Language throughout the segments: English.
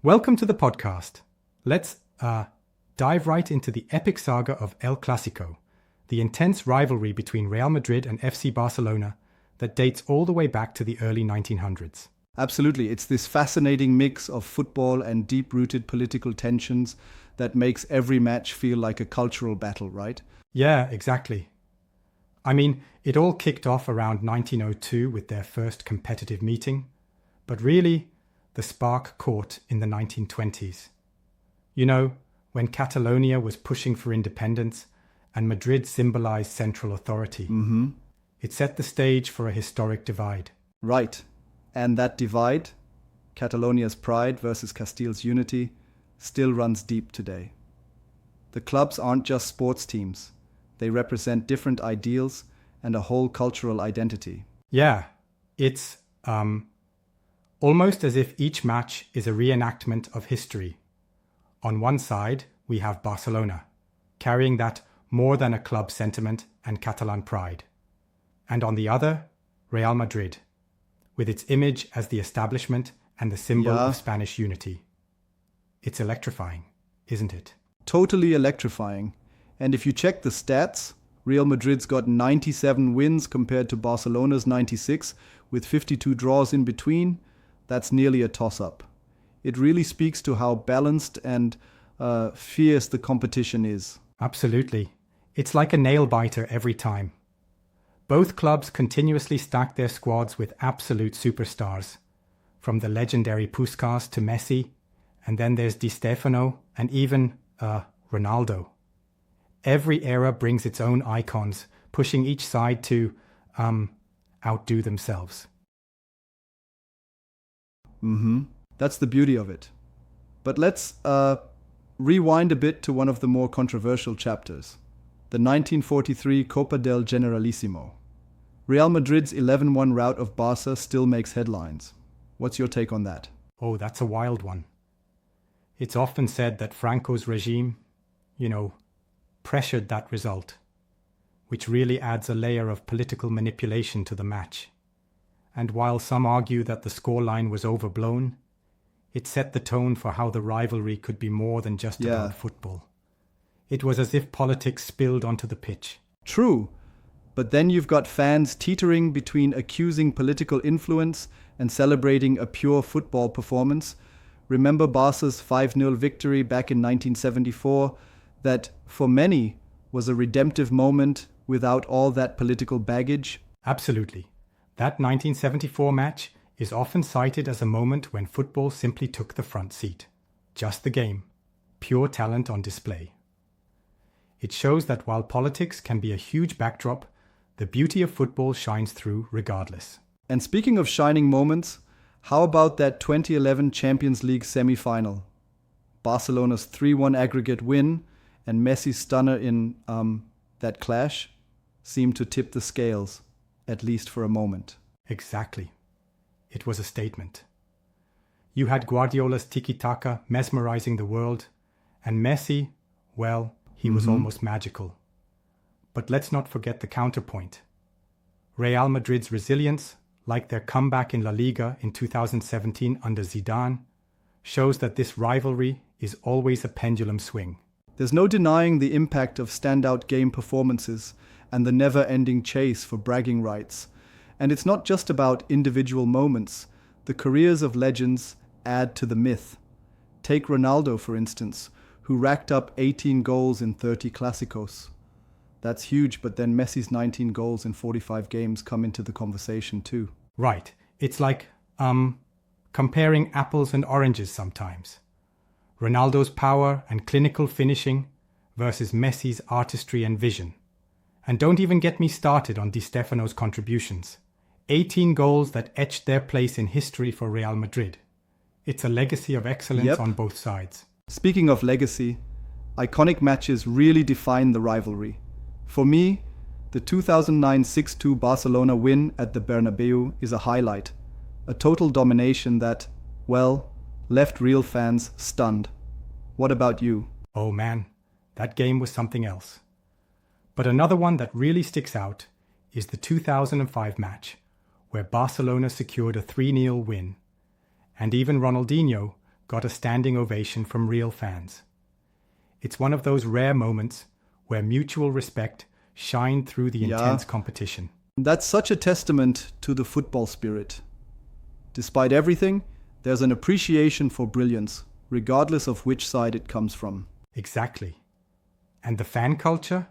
Welcome to the podcast. Let's dive right into the epic saga of El Clásico, the intense rivalry between Real Madrid and FC Barcelona that dates all the way back to the early 1900s. Absolutely. It's this fascinating mix of football and deep-rooted political tensions that makes every match feel like a cultural battle, right? Yeah, exactly. I mean, it all kicked off around 1902 with their first competitive meeting, but really, the spark caught in the 1920s. You know, when Catalonia was pushing for independence and Madrid symbolized central authority. It set the stage for a historic divide. Right. And that divide, Catalonia's pride versus Castile's unity, still runs deep today. The clubs aren't just sports teams. They represent different ideals and a whole cultural identity. Yeah, it's almost as if each match is a reenactment of history. On one side, we have Barcelona, carrying that more than a club sentiment and Catalan pride. And on the other, Real Madrid, with its image as the establishment and the symbol of Spanish unity. It's electrifying, isn't it? Totally electrifying. And if you check the stats, Real Madrid's got 97 wins compared to Barcelona's 96, with 52 draws in between. That's nearly a toss-up. It really speaks to how balanced and fierce the competition is. Absolutely. It's like a nail-biter every time. Both clubs continuously stack their squads with absolute superstars, from the legendary Puskás to Messi, and then there's Di Stéfano and even Ronaldo. Every era brings its own icons, pushing each side to outdo themselves. That's the beauty of it. But let's rewind a bit to one of the more controversial chapters. The 1943 Copa del Generalísimo. Real Madrid's 11-1 rout of Barca still makes headlines. What's your take on that? Oh, that's a wild one. It's often said that Franco's regime, pressured that result, which really adds a layer of political manipulation to the match. And while some argue that the scoreline was overblown, it set the tone for how the rivalry could be more than just about football. It was as if politics spilled onto the pitch. True, but then you've got fans teetering between accusing political influence and celebrating a pure football performance. Remember Barca's 5-0 victory back in 1974, that for many was a redemptive moment without all that political baggage? Absolutely. That 1974 match is often cited as a moment when football simply took the front seat. Just the game. Pure talent on display. It shows that while politics can be a huge backdrop, the beauty of football shines through regardless. And speaking of shining moments, how about that 2011 Champions League semi-final? Barcelona's 3-1 aggregate win and Messi's stunner in that clash seemed to tip the scales, at least for a moment. Exactly. It was a statement. You had Guardiola's tiki-taka mesmerizing the world, and Messi, well, he was almost magical. But let's not forget the counterpoint. Real Madrid's resilience, like their comeback in La Liga in 2017 under Zidane, shows that this rivalry is always a pendulum swing. There's no denying the impact of standout game performances and the never-ending chase for bragging rights. And it's not just about individual moments. The careers of legends add to the myth. Take Ronaldo, for instance, who racked up 18 goals in 30 Clásicos. That's huge, but then Messi's 19 goals in 45 games come into the conversation too. Right. It's like comparing apples and oranges sometimes. Ronaldo's power and clinical finishing versus Messi's artistry and vision. And don't even get me started on Di Stéfano's contributions. 18 goals that etched their place in history for Real Madrid. It's a legacy of excellence on both sides. Speaking of legacy, iconic matches really define the rivalry. For me, the 2009 6-2 Barcelona win at the Bernabeu is a highlight. A total domination that, well, left Real fans stunned. What about you? Oh man, that game was something else. But another one that really sticks out is the 2005 match, where Barcelona secured a 3-0 win, and even Ronaldinho got a standing ovation from real fans. It's one of those rare moments where mutual respect shined through the intense competition. That's such a testament to the football spirit. Despite everything, there's an appreciation for brilliance, regardless of which side it comes from. Exactly. And the fan culture?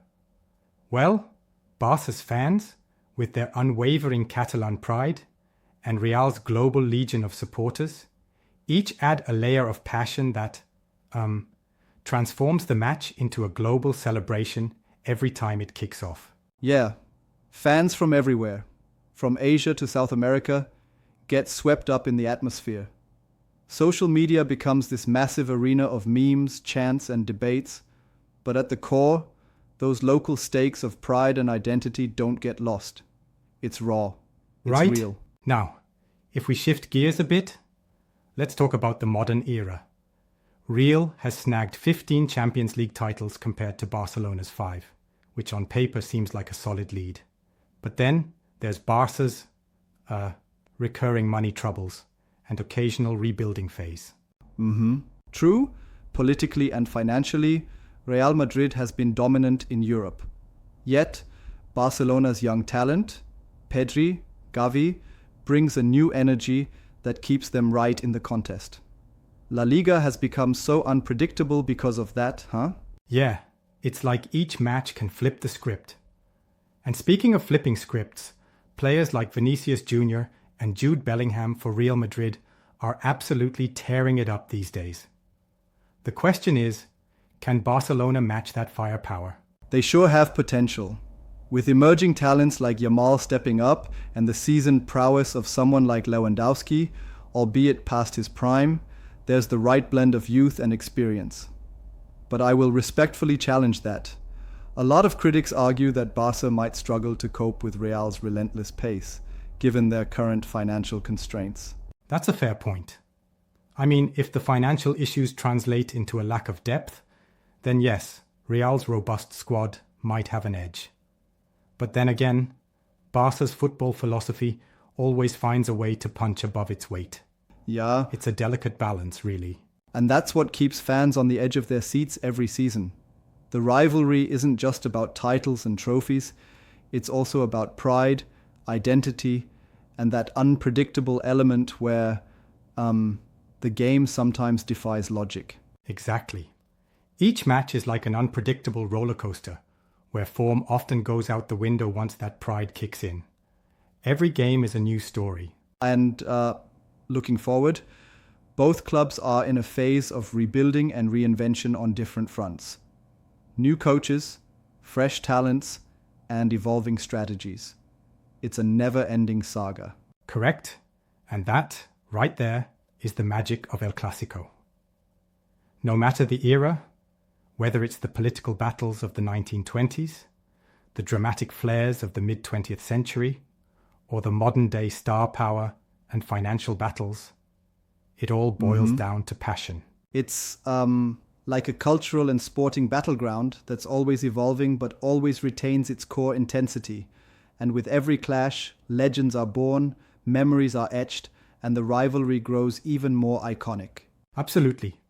Well, Barca's fans, with their unwavering Catalan pride, and Real's global legion of supporters, each add a layer of passion that transforms the match into a global celebration every time it kicks off. Yeah, fans from everywhere, from Asia to South America, get swept up in the atmosphere. Social media becomes this massive arena of memes, chants, and debates, but at the core, those local stakes of pride and identity don't get lost. It's raw. It's real. Now, if we shift gears a bit, let's talk about the modern era. Real has snagged 15 Champions League titles compared to Barcelona's 5, which on paper seems like a solid lead. But then there's Barca's recurring money troubles and occasional rebuilding phase. True, politically and financially, Real Madrid has been dominant in Europe. Yet, Barcelona's young talent, Pedri, Gavi, brings a new energy that keeps them right in the contest. La Liga has become so unpredictable because of that, huh? Yeah, it's like each match can flip the script. And speaking of flipping scripts, players like Vinícius Jr. and Jude Bellingham for Real Madrid are absolutely tearing it up these days. The question is, can Barcelona match that firepower? They sure have potential. With emerging talents like Yamal stepping up and the seasoned prowess of someone like Lewandowski, albeit past his prime, there's the right blend of youth and experience. But I will respectfully challenge that. A lot of critics argue that Barca might struggle to cope with Real's relentless pace, given their current financial constraints. That's a fair point. I mean, if the financial issues translate into a lack of depth, then yes, Real's robust squad might have an edge. But then again, Barca's football philosophy always finds a way to punch above its weight. Yeah. It's a delicate balance, really. And that's what keeps fans on the edge of their seats every season. The rivalry isn't just about titles and trophies, it's also about pride, identity, and that unpredictable element where the game sometimes defies logic. Exactly. Each match is like an unpredictable roller coaster, where form often goes out the window once that pride kicks in. Every game is a new story. And looking forward, both clubs are in a phase of rebuilding and reinvention on different fronts. New coaches, fresh talents, and evolving strategies. It's a never-ending saga. Correct. And that, right there, is the magic of El Clásico. No matter the era, whether it's the political battles of the 1920s, the dramatic flares of the mid-20th century, or the modern-day star power and financial battles, it all boils down to passion. It's like a cultural and sporting battleground that's always evolving but always retains its core intensity. And with every clash, legends are born, memories are etched, and the rivalry grows even more iconic. Absolutely.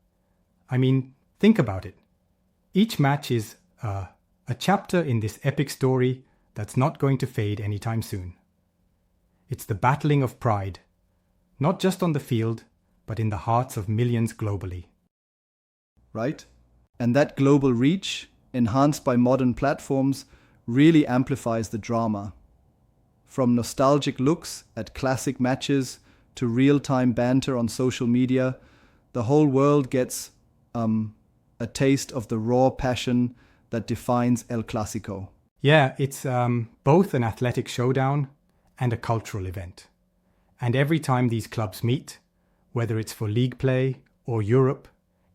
I mean, think about it. Each match is a chapter in this epic story that's not going to fade anytime soon. It's the battling of pride, not just on the field, but in the hearts of millions globally. Right? And that global reach, enhanced by modern platforms, really amplifies the drama. From nostalgic looks at classic matches to real-time banter on social media, the whole world gets a taste of the raw passion that defines El Clásico. Yeah, it's both an athletic showdown and a cultural event. And every time these clubs meet, whether it's for league play or Europe,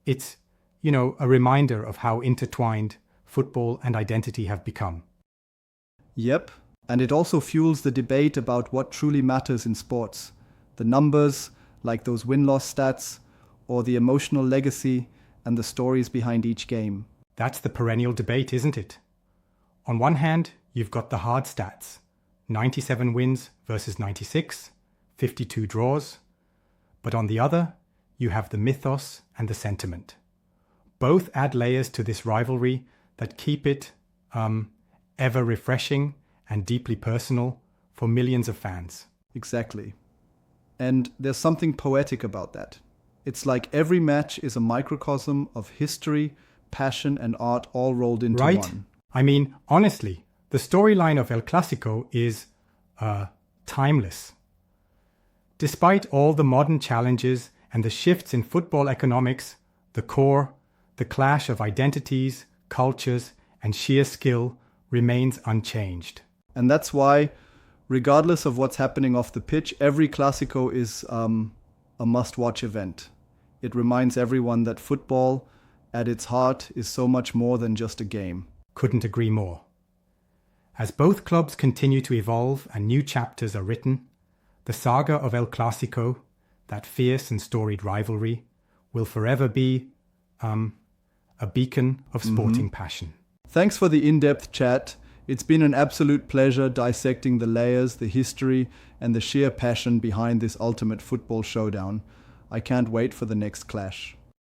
it's, a reminder of how intertwined football and identity have become. Yep, and it also fuels the debate about what truly matters in sports. The numbers, like those win-loss stats, or the emotional legacy and the stories behind each game. That's the perennial debate, isn't it? On one hand, you've got the hard stats. 97 wins versus 96, 52 draws. But on the other, you have the mythos and the sentiment. Both add layers to this rivalry that keep it ever refreshing and deeply personal for millions of fans. Exactly. And there's something poetic about that. It's like every match is a microcosm of history, passion, and art all rolled into right? one. I mean, honestly, the storyline of El Clásico is timeless. Despite all the modern challenges and the shifts in football economics, the core, the clash of identities, cultures, and sheer skill remains unchanged. And that's why, regardless of what's happening off the pitch, every Clásico is a must-watch event. It reminds everyone that football, at its heart, is so much more than just a game. Couldn't agree more. As both clubs continue to evolve and new chapters are written, the saga of El Clásico, that fierce and storied rivalry, will forever be a beacon of sporting passion. Thanks for the in-depth chat. It's been an absolute pleasure dissecting the layers, the history, and the sheer passion behind this ultimate football showdown. I can't wait for the next clash.